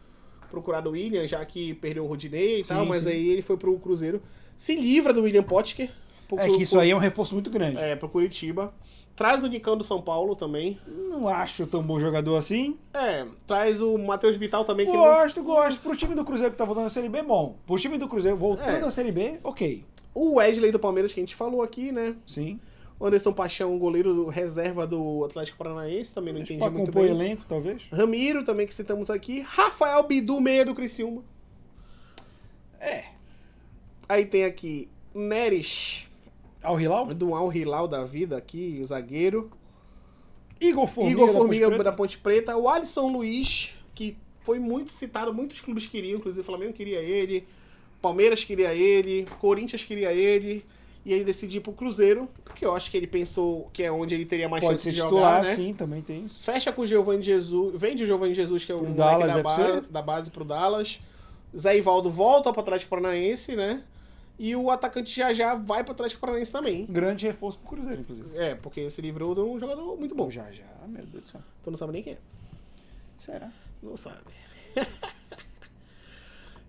procurado o William, já que perdeu o Rodinei e Sim, tal, mas sim. aí ele foi pro Cruzeiro. Se livra do William Potker. É que isso aí é um reforço muito grande. Pro Curitiba. Traz o Nicão do São Paulo também. Não acho tão bom jogador assim. Traz o Matheus Vital também. Que Gosto. Pro time do Cruzeiro que tá voltando à Série B, bom. Pro time do Cruzeiro voltando à Série B, ok. O Wesley do Palmeiras, que a gente falou aqui, né? Sim. O Anderson Paixão, goleiro reserva do Atlético Paranaense, também não entendi Pra muito compor bem. elenco, talvez. Ramiro também, que citamos aqui. Rafael Bidu, meia do Criciúma. Aí tem aqui Neres, Al Hilal? do Al Hilal da vida aqui, o zagueiro. Igor Formiga, Igor da Formiga Ponte Preta. da Ponte Preta. O Alisson Luiz, que foi muito citado, muitos clubes queriam, inclusive o Flamengo queria ele, Palmeiras queria ele, Corinthians queria ele, e ele decidiu ir pro Cruzeiro, porque eu acho que ele pensou que é onde ele teria mais Pode chance ser de titular, jogar, né? sim, também tem isso. Fecha com o Giovanni Jesus, vende o Giovanni Jesus, que é o Pro moleque Dallas da, FC. da base pro Dallas. Zé Ivaldo volta pro Atlético Paranaense, né? E o atacante já vai pro Atlético Paranaense também. Grande reforço pro Cruzeiro, inclusive. Porque se livrou de um jogador muito bom. Já, meu Deus do céu. Tu não sabe nem quem é. Será? Não sabe.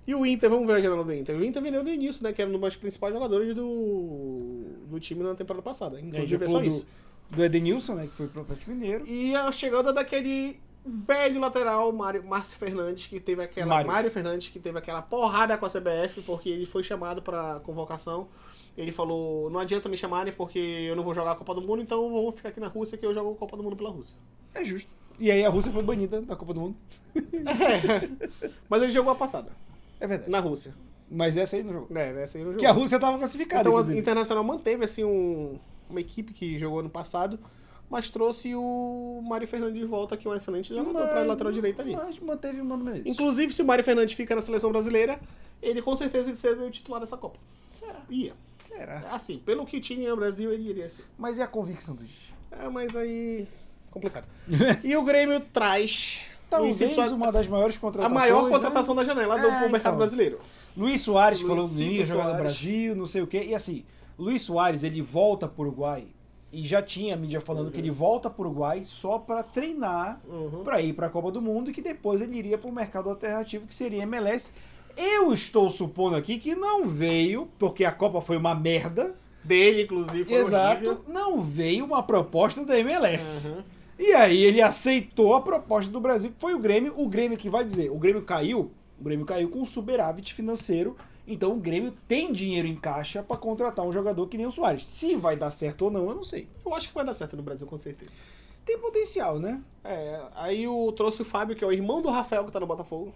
E o Inter, vamos ver a janela do Inter. O Inter vendeu o Denilson, né? Que era um dos principais jogadores do time na temporada passada. Inclusive é só isso. Do Edenilson, né? Que foi pro Atlético Mineiro. E a chegada daquele velho lateral, Márcio Fernandes, que teve aquela. Mário Fernandes, que teve aquela porrada com a CBF, porque ele foi chamado pra convocação. Ele falou: não adianta me chamarem porque eu não vou jogar a Copa do Mundo, então eu vou ficar aqui na Rússia que eu jogo a Copa do Mundo pela Rússia. É justo. E aí a Rússia foi banida da Copa do Mundo. Mas ele jogou a passada. É verdade. Na Rússia. Mas essa aí não jogou. Essa aí não jogou. Que a Rússia tava classificada, Então inclusive. a Internacional manteve assim uma equipe que jogou no passado, mas trouxe o Mário Fernandes de volta, que é um excelente jogador para lateral direita ali. Mas manteve o Mano Menezes. Inclusive, se o Mário Fernandes fica na seleção brasileira, ele com certeza ia ser o titular dessa Copa. Será? Ia. Será? Assim, pelo que tinha no Brasil, ele iria ser. Mas e a convicção do Gigi? Mas aí... complicado. E o Grêmio traz... Talvez Luiz Soares- uma das maiores a contratações. maior contratação da janela do então. mercado brasileiro. Luiz Soares Luizito falou que ia jogar no Soares. Brasil, não sei o quê. E assim, Luiz Soares, ele volta pro Uruguai. E já tinha a mídia falando que ele volta pro Uruguai só pra treinar, pra ir pra Copa do Mundo, e que depois ele iria pro mercado alternativo, que seria MLS. Eu estou supondo aqui que não veio, porque a Copa foi uma merda. Dele, inclusive, foi Exato. horrível. Não veio uma proposta da MLS. Uhum. E aí ele aceitou a proposta do Brasil, que foi o Grêmio. O Grêmio que vai dizer, o Grêmio caiu com um superávit financeiro Então o Grêmio tem dinheiro em caixa pra contratar um jogador que nem o Soares. Se vai dar certo ou não, eu não sei. Eu acho que vai dar certo no Brasil, com certeza. Tem potencial, né? Aí eu trouxe o Fábio, que é o irmão do Rafael, que tá no Botafogo.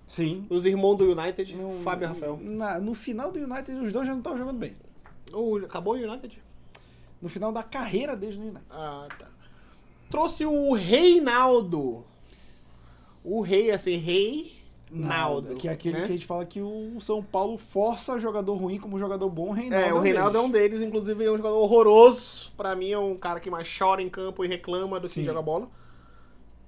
Sim. Os irmãos do United, Fábio e Rafael. No final do United, os dois já não estavam jogando bem. Acabou o United? No final da carreira deles no United. Ah, tá. Trouxe o Reinaldo. O rei, assim, Reinaldo. Que é aquele né? que a gente fala que o São Paulo força jogador ruim como jogador bom. O Reinaldo O Reinaldo é um deles, inclusive é um jogador horroroso. Pra mim é um cara que mais chora em campo e reclama do que Sim. joga bola.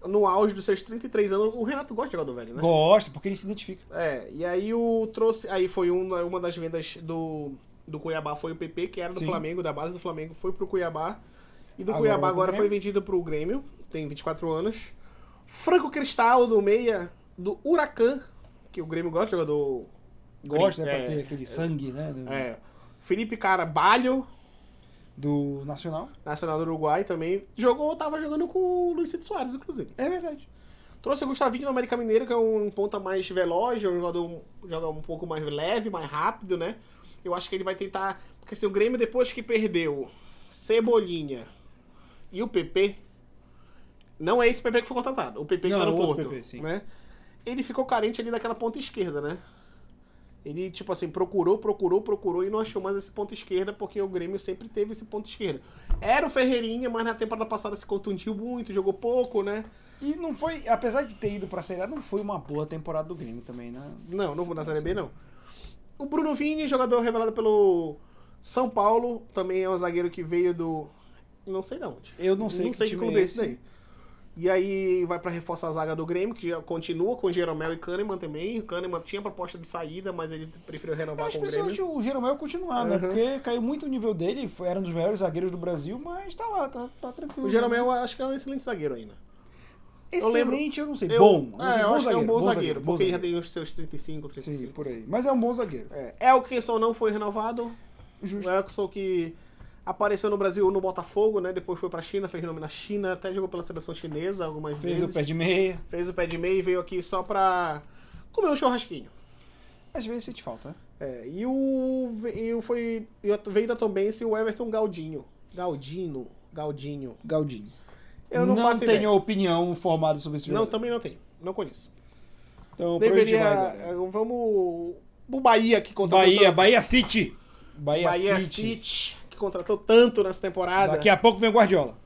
No auge dos seus 33 anos, o Renato gosta de jogador velho, né? Gosta, porque ele se identifica. E aí o trouxe. Aí foi uma das vendas do Cuiabá, foi o PP, que era do Sim. Flamengo, da base do Flamengo, foi pro Cuiabá. E do Agora Cuiabá vai pro agora foi Grêmio. vendido pro Grêmio, tem 24 anos. Franco Cristal, do meia, do Huracan, que o Grêmio gosta de jogador. Gosta, né? É, Pra ter aquele sangue, né? Felipe Carvalho, Do Nacional. nacional do Uruguai também. Tava jogando com o Luiz Cito Soares, inclusive. É verdade. Trouxe o Gustavinho do América Mineiro, que é um ponta mais veloz, um jogador joga um pouco mais leve, mais rápido, né? Eu acho que ele vai tentar... Porque assim, o Grêmio, depois que perdeu Cebolinha e o PP, não é esse PP que foi contratado, o PP que Não, tá no o outro Porto, PP, sim. né? Ele ficou carente ali daquela ponta esquerda, né? Ele, tipo assim, procurou e não achou mais esse ponto esquerda, porque o Grêmio sempre teve esse ponto esquerda. Era o Ferreirinha, mas na temporada passada se contundiu muito, jogou pouco, né? E não foi, apesar de ter ido pra Série A, não foi uma boa temporada do Grêmio também, né? Não vou na Série B, não. O Bruno Vini, jogador revelado pelo São Paulo, também é um zagueiro que veio do... Não sei de onde. Eu não sei que que time clube é é esse esse. daí. E aí vai pra reforçar a zaga do Grêmio, que já continua com Jeromel e Kahneman também. O Kahneman tinha proposta de saída, mas ele preferiu renovar Acho com o principalmente Grêmio. o Jeromel continuar, né? Uhum. Porque caiu muito o nível dele, era um dos melhores zagueiros do Brasil, mas tá lá, tá tranquilo. O Jeromel eu acho que é um excelente zagueiro ainda. Excelente, eu não sei. Bom. Eu acho que é um bom zagueiro, bom porque ele já zagueiro. tem os seus 35, 35. Sim, por aí. Mas é um bom zagueiro. Elkerson não foi renovado. Justo. O Elkerson que apareceu no Brasil no Botafogo, né? Depois foi pra China, fez nome na China, até jogou pela seleção chinesa algumas Fez vezes. o pé de meia. Fez o pé de meia e veio aqui só pra comer um churrasquinho. Às vezes sente falta, né? Veio da Tombense o Everton Galdinho. Galdinho. Galdinho. Eu não faço tenho ideia. opinião formada sobre esse Não, jogo. também não tenho. Não conheço. Então, pra onde vai Deveria... agora? Vamos... O Bahia que contratou Bahia City. Bahia City, que contratou tanto nessa temporada. Daqui a pouco vem o Guardiola.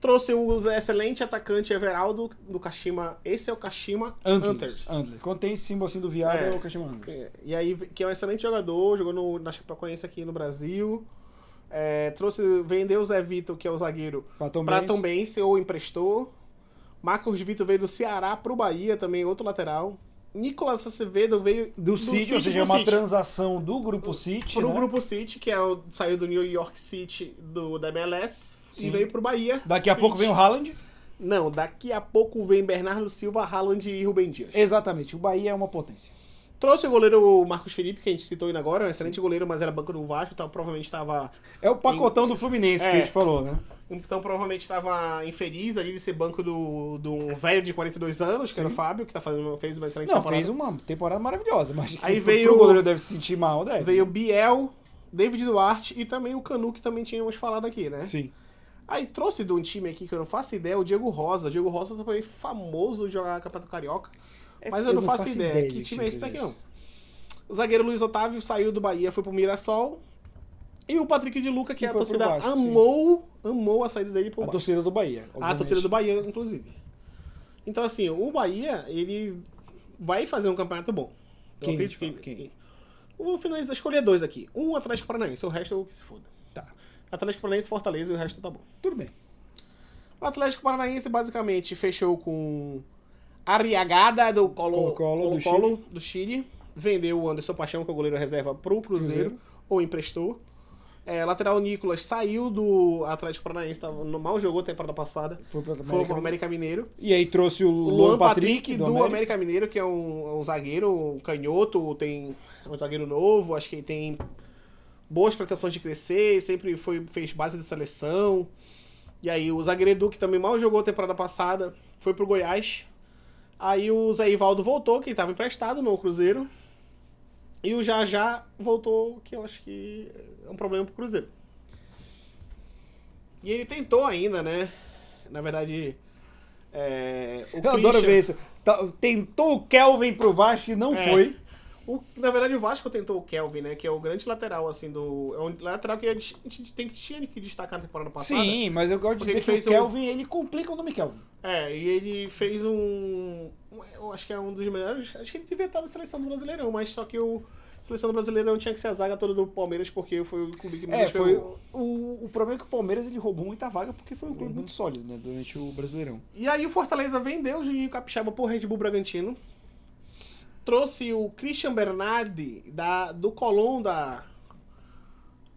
Trouxe o excelente atacante Everaldo do Kashima. Esse é o Kashima Antlers. Antler. Quando tem esse símbolo assim do viado, É. é o Kashima Antlers. E aí, que é um excelente jogador, jogou na Chapecoense aqui no Brasil. Vendeu o Zé Vitor, que é o zagueiro, pra Tombense, ou emprestou. Marcos Vitor veio do Ceará pro Bahia, também outro lateral. Nicolas Acevedo veio Do City, ou seja, é pro uma City. transação do Grupo City, Pro né? Grupo City, que saiu do New York City da MLS, Sim. e veio pro Bahia. Daqui a City. pouco vem o Haaland. Não, daqui a pouco vem Bernardo Silva, Haaland e Rubem Dias. Exatamente, o Bahia é uma potência. Trouxe o goleiro Marcos Felipe, que a gente citou ainda agora, um excelente goleiro, mas era banco do Vasco, então provavelmente estava... É o pacotão do Fluminense que a gente falou, né? Então provavelmente estava infeliz ali de ser banco de um velho de 42 anos, que era o Fábio, que fez uma excelente Não, temporada. fez uma temporada maravilhosa, mas Aí que veio- o goleiro deve se sentir mal, deve. Veio Biel, David Duarte e também o Canu, que também tínhamos falado aqui, né? Sim. Aí trouxe de um time aqui que eu não faço ideia, o Diego Rosa. O Diego Rosa também famoso de jogar Campeonato Carioca, mas eu não faço ideia. Que time é esse daqui, não? O zagueiro Luiz Otávio saiu do Bahia, foi pro Mirassol. E o Patrick de Luca, que a foi pro torcida Vasco, amou a saída dele pro A Vasco. torcida do Bahia. A obviamente. torcida do Bahia, inclusive. Então, assim, o Bahia, ele vai fazer um campeonato bom. Eu Quem? acredito que Quem? vou finalizar, escolher dois aqui. Um Atlético Paranaense, o resto é o que se foda. Tá, Atlético Paranaense, Fortaleza e o resto tá bom. tudo bem. O Atlético Paranaense basicamente fechou com Arriagada do Colo-Colo do Chile. Vendeu o Anderson Paixão, que é o goleiro reserva, pro Cruzeiro. Ou emprestou. Lateral Nicolas saiu do Atlético Paranaense, mal jogou a temporada passada. Foi pro Foi pro América Mineiro. E aí trouxe o O Luan Patrick do América Mineiro, que é um zagueiro, um canhoto, é um zagueiro novo, acho que ele tem boas pretensões de crescer, sempre fez base de seleção. E aí o zagueiro Edu, que também mal jogou a temporada passada, foi pro Goiás. Aí o Zé Ivaldo voltou, que estava emprestado no Cruzeiro. E o Já voltou, que eu acho que é um problema pro Cruzeiro. E ele tentou ainda, né? Na verdade, Eu adoro ver isso. Tentou o Kelvin pro Vasco e não foi. Na verdade, o Vasco tentou o Kelvin, né? Que é o grande lateral, assim, é um lateral que a gente tinha que destacar na temporada passada. Sim, mas eu gosto de Porque dizer ele que o Kelvin, ele complica o nome Kelvin. E ele fez eu acho que é um dos melhores. Acho que ele devia estar na seleção do Brasileirão, mas só que a seleção do Brasileirão tinha que ser a zaga toda do Palmeiras, porque foi o clube que mais o problema é que o Palmeiras ele roubou muita vaga porque foi um clube muito sólido, né, durante o Brasileirão. E aí o Fortaleza vendeu o Juninho Capixaba pro Red Bull Bragantino. Trouxe o Christian Bernardi do Colón da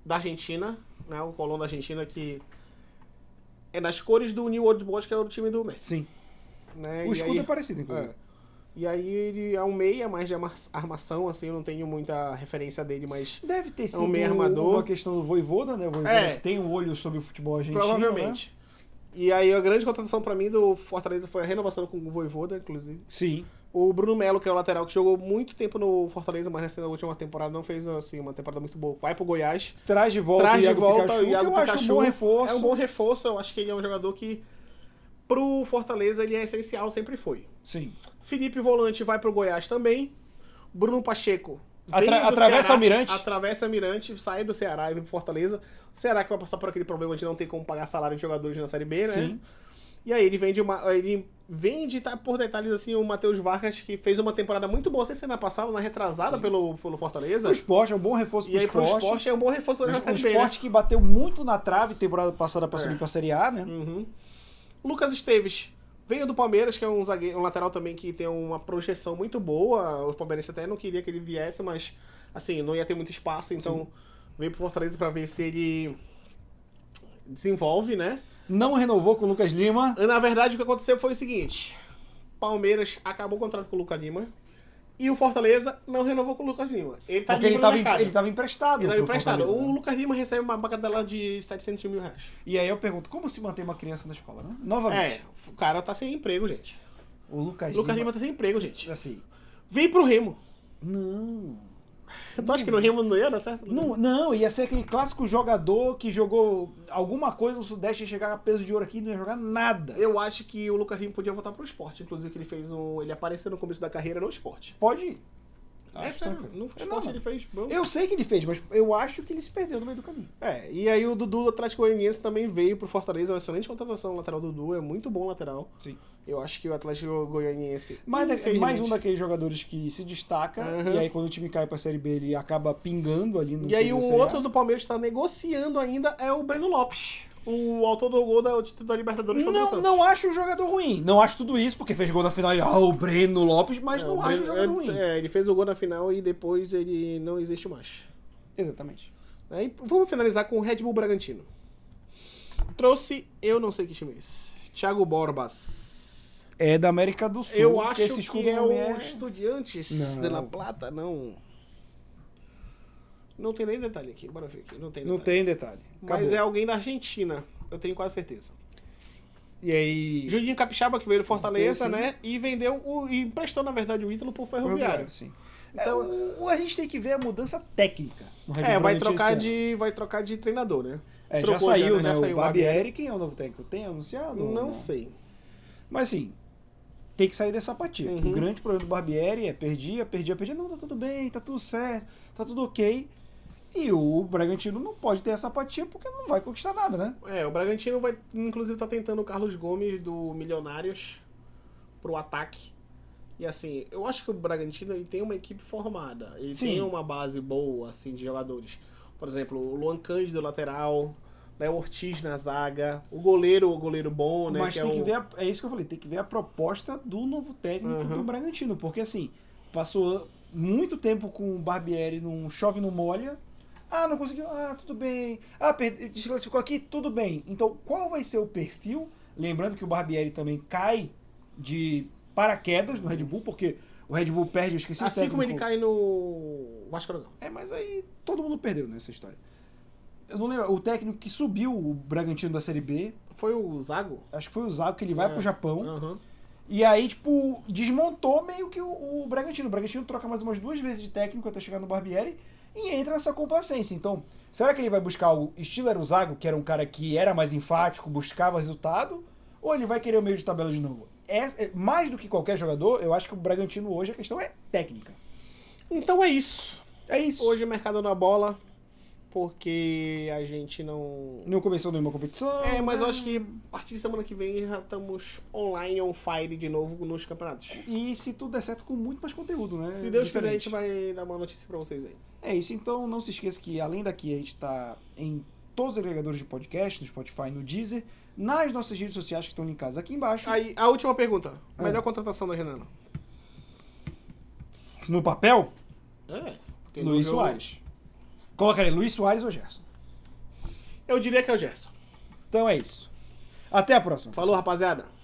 Argentina, né? O Colón da Argentina que é das cores do New Old Boys, que é o time do Messi. Sim. Né? O escudo é parecido, inclusive. E aí ele é um meia, mais de armação, assim, eu não tenho muita referência dele, mas deve ter sido um meia armador. Uma questão do Vojvoda, né? O Vojvoda tem um olho sobre o futebol argentino, provavelmente. Né? E aí a grande contratação pra mim do Fortaleza foi a renovação com o Vojvoda, inclusive. Sim. O Bruno Melo, que é o lateral que jogou muito tempo no Fortaleza, mas na última temporada não fez assim, uma temporada muito boa. Vai pro Goiás. Traz de volta o Iago Pikachu, que eu acho um bom reforço. É um bom reforço, eu acho que ele é um jogador que pro Fortaleza ele é essencial, sempre foi. Sim. Felipe Volante vai pro Goiás também. Bruno Pacheco atravessa Almirante. Atravessa Almirante, sai do Ceará e vem pro Fortaleza. O Ceará que vai passar por aquele problema de não ter como pagar salário de jogadores na Série B, né? Sim. E aí ele vende, tá por detalhes assim, o Matheus Vargas, que fez uma temporada muito boa, sei se na passada, na retrasada pelo Fortaleza. O Sport é um bom reforço pro Sport. E aí pro Sport é um bom reforço na Série B. O Sport que bateu muito na trave temporada passada pra subir pra Série A, né? Uhum. Lucas Esteves veio do Palmeiras, que é um zagueiro, um lateral também que tem uma projeção muito boa. Os palmeirenses até não queria que ele viesse, mas assim, não ia ter muito espaço, então veio pro Fortaleza pra ver se ele desenvolve, né? Não renovou com o Lucas Lima. Na verdade, o que aconteceu foi o seguinte: Palmeiras acabou o contrato com o Lucas Lima e o Fortaleza não renovou com o Lucas Lima. Ele tá livre no mercado. Ele estava emprestado. O Lucas Lima recebe uma bagatela de 700 mil reais. E aí eu pergunto, como se mantém uma criança na escola, né? Novamente. O cara tá sem emprego, gente. O Lucas Lima tá sem emprego, gente. Assim. Vem pro Remo. Não. Tu acha que no Remo não ia dar certo? Não, ia ser aquele clássico jogador que jogou alguma coisa no Sudeste e chegar a peso de ouro aqui e não ia jogar nada. Eu acho que o Lucas Lima podia voltar pro esporte. Inclusive que ele apareceu no começo da carreira no esporte. Pode ir. É sério, no esporte ele fez bom. Eu sei que ele fez, mas eu acho que ele se perdeu no meio do caminho. E aí o Dudu do Atlético Goianiense também veio pro Fortaleza, uma excelente contratação. O lateral Dudu é muito bom lateral. Sim. Eu acho que o Atlético Goianiense... Mais um daqueles jogadores que se destaca, e aí quando o time cai pra Série B, ele acaba pingando ali no... E aí o outro do Palmeiras que tá negociando ainda é o Breno Lopes. O autor do gol da título da Libertadores contra o Santos. Não acho um jogador ruim. Não acho tudo isso, porque fez gol na final e o Breno Lopes, mas não acho um jogador ruim. Ele fez o gol na final e depois ele não existe mais. Exatamente. Aí vamos finalizar com o Red Bull Bragantino. Trouxe, eu não sei que time é esse, Thiago Borbas. É da América do Sul. Eu acho que é o Estudiantes de La Plata, não. Não tem nem detalhe aqui, bora ver aqui. Não tem detalhe. Mas é alguém da Argentina, eu tenho quase certeza. E aí... Juninho Capixaba, que veio do Fortaleza, né? E vendeu, e emprestou, na verdade, o Ítalo pro Ferroviário. Sim. Então, a gente tem que ver a mudança técnica no Red Bull. Vai trocar de treinador, né? Já saiu, né? O Barbieri, quem é o novo técnico? Tem anunciado? Não sei. Mas assim, tem que sair dessa apatia. O grande problema do Barbieri é perdia. Não, tá tudo bem, tá tudo certo, tá tudo ok. E o Bragantino não pode ter essa apatia porque não vai conquistar nada, né? O Bragantino vai, inclusive, tá tentando o Carlos Gomes do Milionários pro ataque. E assim, eu acho que o Bragantino ele tem uma equipe formada. Ele tem uma base boa, assim, de jogadores. Por exemplo, o Luan Cândido lateral, né, o Ortiz na zaga, o goleiro bom, né? Mas tem que ver, é isso que eu falei, tem que ver a proposta do novo técnico do Bragantino. Porque assim, passou muito tempo com o Barbieri num chove não molha. Não conseguiu, tudo bem. Desclassificou aqui, tudo bem. Então, qual vai ser o perfil? Lembrando que o Barbieri também cai de paraquedas no Red Bull, porque o Red Bull perde, eu esqueci o técnico. Assim como ele cai no Vasco da Gama. Mas aí todo mundo perdeu nessa história. Eu não lembro, o técnico que subiu o Bragantino da Série B... Foi o Zago? Acho que foi o Zago, que ele vai pro Japão. E aí, tipo, desmontou meio que o Bragantino. O Bragantino troca mais umas 2 vezes de técnico até chegar no Barbieri e entra nessa complacência. Então, será que ele vai buscar o estilo Eruzago, que era um cara que era mais enfático, buscava resultado? Ou ele vai querer o meio de tabela de novo? Mais do que qualquer jogador, eu acho que o Bragantino hoje a questão é técnica. Então é isso. É isso. Hoje o mercado na bola, porque a gente não... Não começou nenhuma competição. mas eu acho que a partir de semana que vem já estamos online, on fire de novo nos campeonatos. E se tudo der certo, com muito mais conteúdo, né? Se Deus quiser, a Diferente. gente vai dar uma notícia pra vocês aí. É isso, então não se esqueça que além daqui a gente tá em todos os agregadores de podcast, no Spotify, no Deezer, nas nossas redes sociais que estão linkadas aqui embaixo. Aí, a última pergunta. Melhor contratação da Renana? No papel, Porque Luiz no jogo- Soares. Colocarei Luiz Soares ou Gerson. Eu diria que é o Gerson. Então é isso. Até a próxima. Falou, rapaziada.